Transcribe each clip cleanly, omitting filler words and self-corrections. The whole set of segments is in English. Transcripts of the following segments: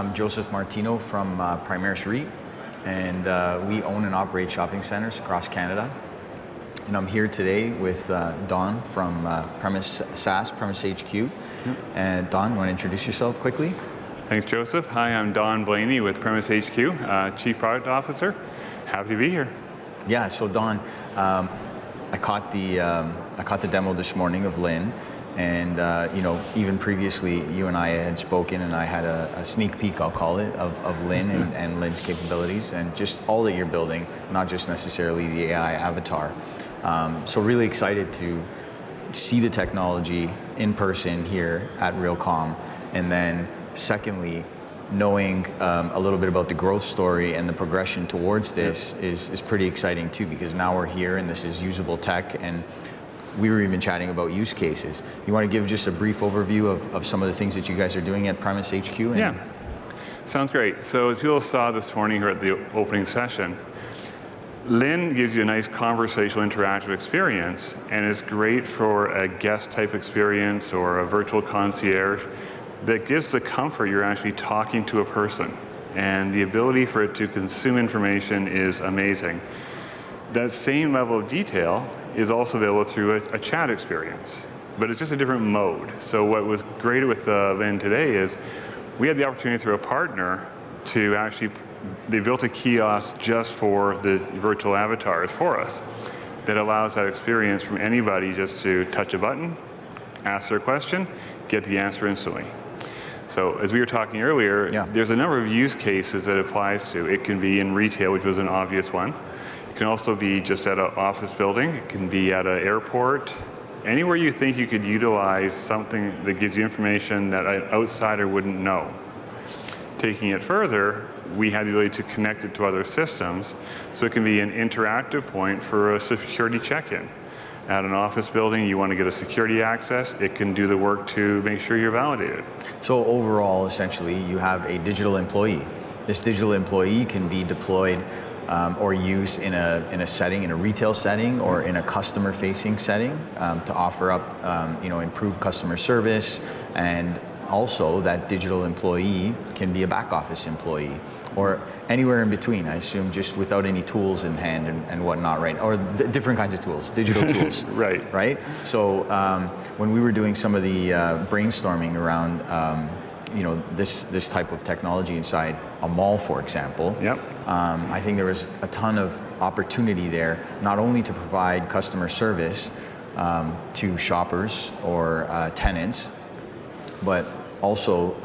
I'm Joseph Martino from Primaris REIT, and we own and operate shopping centers across Canada. And I'm here today with Don from PremiseHQ. And Don, you want to introduce yourself quickly? Thanks, Joseph. Hi, I'm Don Bleaney with PremiseHQ, Chief Product Officer. Happy to be here. Yeah. So Don, I caught the demo this morning of Lynn, and even previously, you and I had spoken, and I had a sneak peek, I'll call it, of Lynn and Lynn's capabilities, and just all that you're building, not just necessarily the AI avatar. So really excited to see the technology in person here at Realcomm, and then secondly, knowing a little bit about the growth story and the progression towards this is pretty exciting too, because now we're here and this is usable tech, and we were even chatting about use cases. You want to give just a brief overview of some of the things that you guys are doing at PremiseHQ? Yeah, sounds great. So as people saw this morning here at the opening session, Lynn gives you a nice conversational interactive experience, and is great for a guest type experience or a virtual concierge that gives the comfort you're actually talking to a person, and the ability for it to consume information is amazing. That same level of detail is also available through a chat experience, but it's just a different mode. So what was great with Lynn today is we had the opportunity through a partner to actually, they built a kiosk just for the virtual avatars for us that allows that experience from anybody just to touch a button, ask their question, get the answer instantly. So as we were talking earlier, there's a number of use cases that it applies to. It can be in retail, which was an obvious one. It can also be just at an office building. It can be at an airport. Anywhere you think you could utilize something that gives you information that an outsider wouldn't know. Taking it further, we have the ability to connect it to other systems, so it can be an interactive point for a security check-in. At an office building, you want to get a security access, it can do the work to make sure you're validated. So overall, essentially, you have a digital employee. This digital employee can be deployed or used in a setting, in a retail setting, or in a customer-facing setting to offer up, improved customer service, and also that digital employee can be a back office employee, or anywhere in between, I assume, just without any tools in hand and whatnot, right? Or different kinds of tools, digital tools. Right? So when we were doing some of the brainstorming around this type of technology inside a mall, for example, I think there was a ton of opportunity there, not only to provide customer service to shoppers or tenants, but also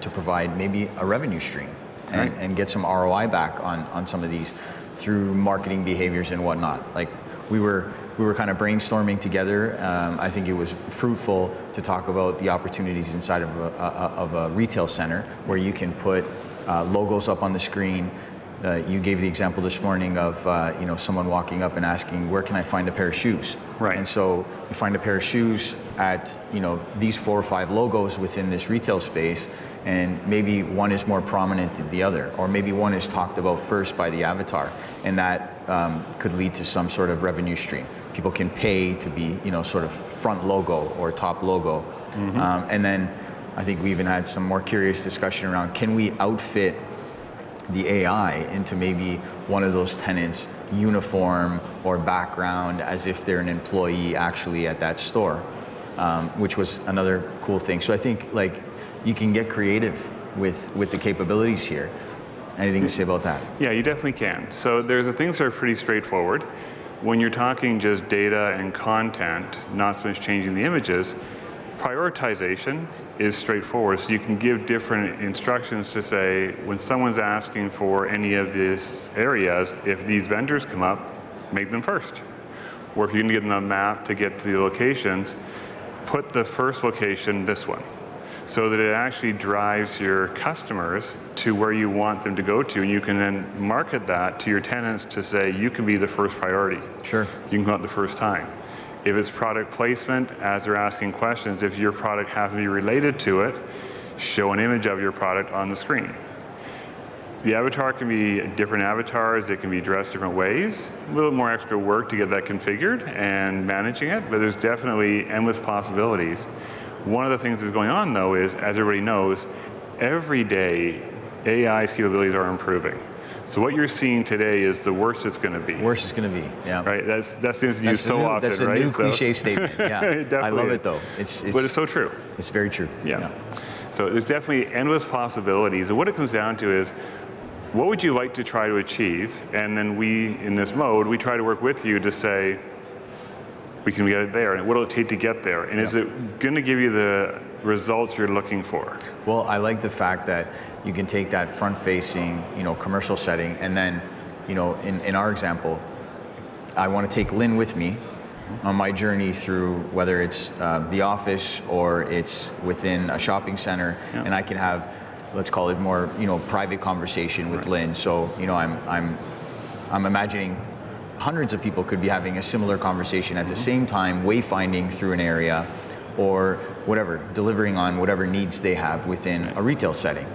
to provide maybe a revenue stream and get some ROI back on some of these through marketing behaviors and whatnot. Like we were kind of brainstorming together. I think it was fruitful to talk about the opportunities inside of a retail center where you can put logos up on the screen. You gave the example this morning of someone walking up and asking, where can I find a pair of shoes? Right. And so you find a pair of shoes at these 4 or 5 logos within this retail space, and maybe one is more prominent than the other, or maybe one is talked about first by the avatar, and that could lead to some sort of revenue stream. People can pay to be sort of front logo or top logo. And then I think we even had some more curious discussion around, can we outfit the AI into maybe one of those tenants' uniform or background as if they're an employee actually at that store, which was another cool thing. So I think you can get creative with the capabilities here. Anything to say about that? Yeah, you definitely can. So there's the things that are pretty straightforward. When you're talking just data and content, not so much changing the images, prioritization is straightforward. So you can give different instructions to say, when someone's asking for any of these areas, if these vendors come up, make them first. Or if you can give them a map to get to the locations, put the first location this one, so that it actually drives your customers to where you want them to go to, and you can then market that to your tenants to say, you can be the first priority. Sure. You can go out the first time. If it's product placement, as they're asking questions, if your product happens to be related to it, show an image of your product on the screen. The avatar can be different avatars, they can be dressed different ways. A little more extra work to get that configured and managing it, but there's definitely endless possibilities. One of the things that's going on though is, as everybody knows, every day AI's capabilities are improving. So what you're seeing today is the worst it's going to be. Worst it's going to be, yeah. Right, that's used so often, right? That's a new cliche statement, yeah. I love it though. But it's so true. It's very true. Yeah. So there's definitely endless possibilities. And what it comes down to is, what would you like to try to achieve? And then we, in this mode, we try to work with you to say, we can get it there. And what will it take to get there? And is it going to give you the results you're looking for? Well, I like the fact that you can take that front-facing, commercial setting, and then, in our example, I want to take Lynn with me on my journey through whether it's the office or it's within a shopping center, and I can have, let's call it more, private conversation with Lynn. So, I'm imagining hundreds of people could be having a similar conversation at the same time, wayfinding through an area, or whatever, delivering on whatever needs they have within a retail setting.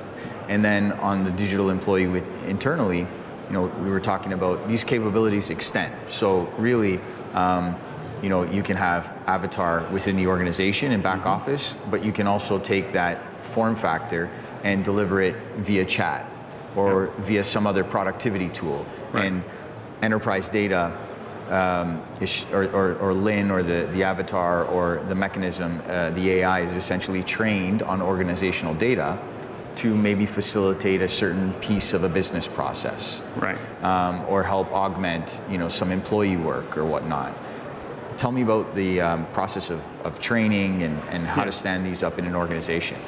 And then on the digital employee internally, we were talking about these capabilities extend. So really, you can have avatar within the organization and back office, but you can also take that form factor and deliver it via chat or via some other productivity tool. And enterprise data, or Lynn or the avatar or the mechanism, the AI is essentially trained on organizational data to maybe facilitate a certain piece of a business process, or help augment, some employee work or whatnot. Tell me about the process of training and how to stand these up in an organization.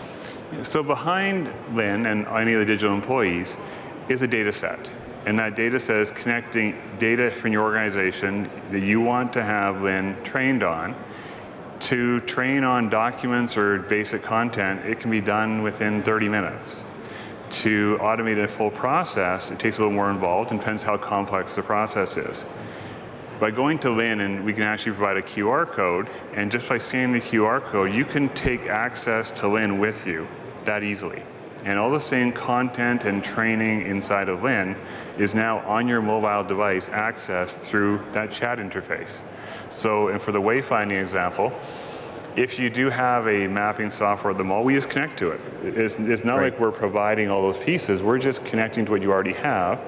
So behind Lynn and any of the digital employees is a data set. And that data set is connecting data from your organization that you want to have Lynn trained on to train on documents or basic content. It can be done within 30 minutes. To automate a full process, it takes a little more involved, and depends how complex the process is. By going to Lynn, and we can actually provide a QR code, and just by scanning the QR code, you can take access to Lynn with you that easily. And all the same content and training inside of Lynn is now on your mobile device accessed through that chat interface. So, and for the wayfinding example, if you do have a mapping software at the mall, we just connect to it. It's not like we're providing all those pieces, we're just connecting to what you already have,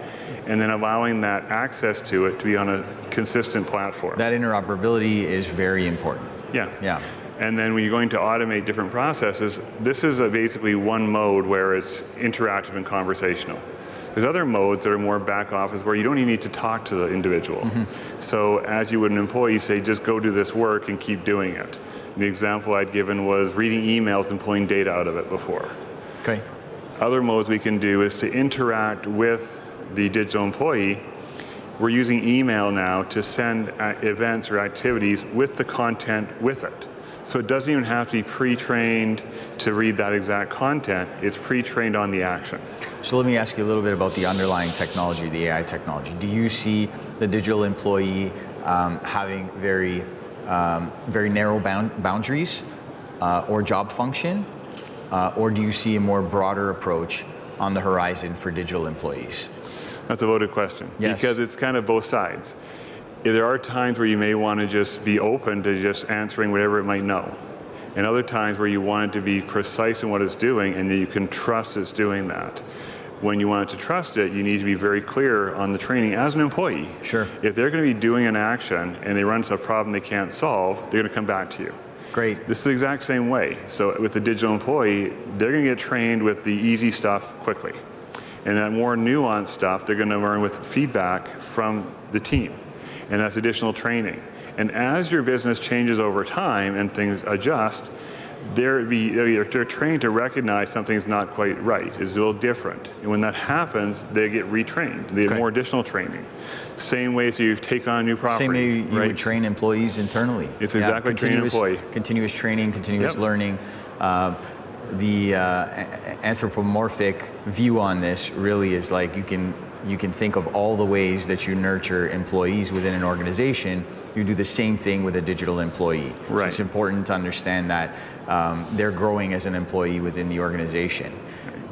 and then allowing that access to it to be on a consistent platform. That interoperability is very important. Yeah. And then when you're going to automate different processes, this is basically one mode where it's interactive and conversational. There's other modes that are more back office where you don't even need to talk to the individual. So as you would an employee, say, just go do this work and keep doing it. The example I'd given was reading emails and pulling data out of it before. Okay. Other modes we can do is to interact with the digital employee. We're using email now to send events or activities with the content with it. So it doesn't even have to be pre-trained to read that exact content. It's pre-trained on the action. So let me ask you a little bit about the underlying technology, the AI technology. Do you see the digital employee having very narrow boundaries or job function? Or do you see a more broader approach on the horizon for digital employees? That's a loaded question. Yes. Because it's kind of both sides. There are times where you may want to just be open to just answering whatever it might know. And other times where you want it to be precise in what it's doing and that you can trust it's doing that. When you want it to trust it, you need to be very clear on the training as an employee. Sure. If they're going to be doing an action and they run into a problem they can't solve, they're going to come back to you. Great. This is the exact same way. So with the digital employee, they're going to get trained with the easy stuff quickly. And that more nuanced stuff, they're going to learn with feedback from the team. And that's additional training. And as your business changes over time and things adjust, they're trained to recognize something's not quite right, it's a little different. And when that happens, they get retrained. They have more additional training. Same way as you take on new property. Same way you would train employees internally. It's exactly training an employee. Continuous training, continuous learning. The anthropomorphic view on this really is like you can think of all the ways that you nurture employees within an organization. You do the same thing with a digital employee. Right. So it's important to understand that they're growing as an employee within the organization.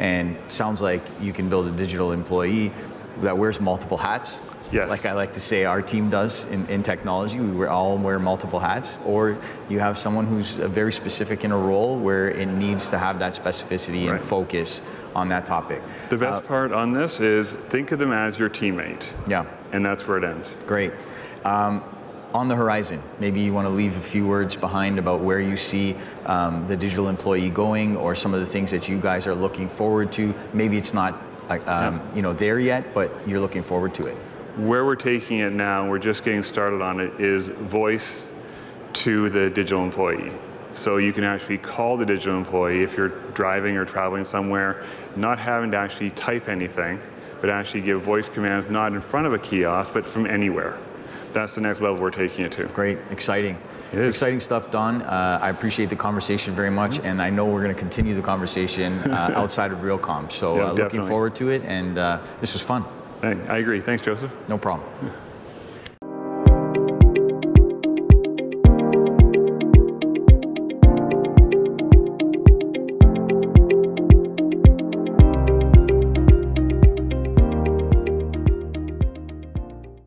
And sounds like you can build a digital employee that wears multiple hats. Yes. like I like to say our team does in technology. We all wear multiple hats, or you have someone who's very specific in a role where it needs to have that specificity and focus on that topic. The best part on this is think of them as your teammate. Yeah. And that's where it ends. Great. On the horizon, maybe you want to leave a few words behind about where you see the digital employee going, or some of the things that you guys are looking forward to. Maybe it's not there yet, but you're looking forward to it. Where we're taking it now, we're just getting started on it, is voice to the digital employee. So you can actually call the digital employee if you're driving or traveling somewhere, not having to actually type anything, but actually give voice commands not in front of a kiosk, but from anywhere. That's the next level we're taking it to. Great, exciting. It is. Exciting stuff, Don. I appreciate the conversation very much, and I know we're going to continue the conversation outside of Realcomm. So looking forward to it, and this was fun. I agree. Thanks, Joseph. No problem.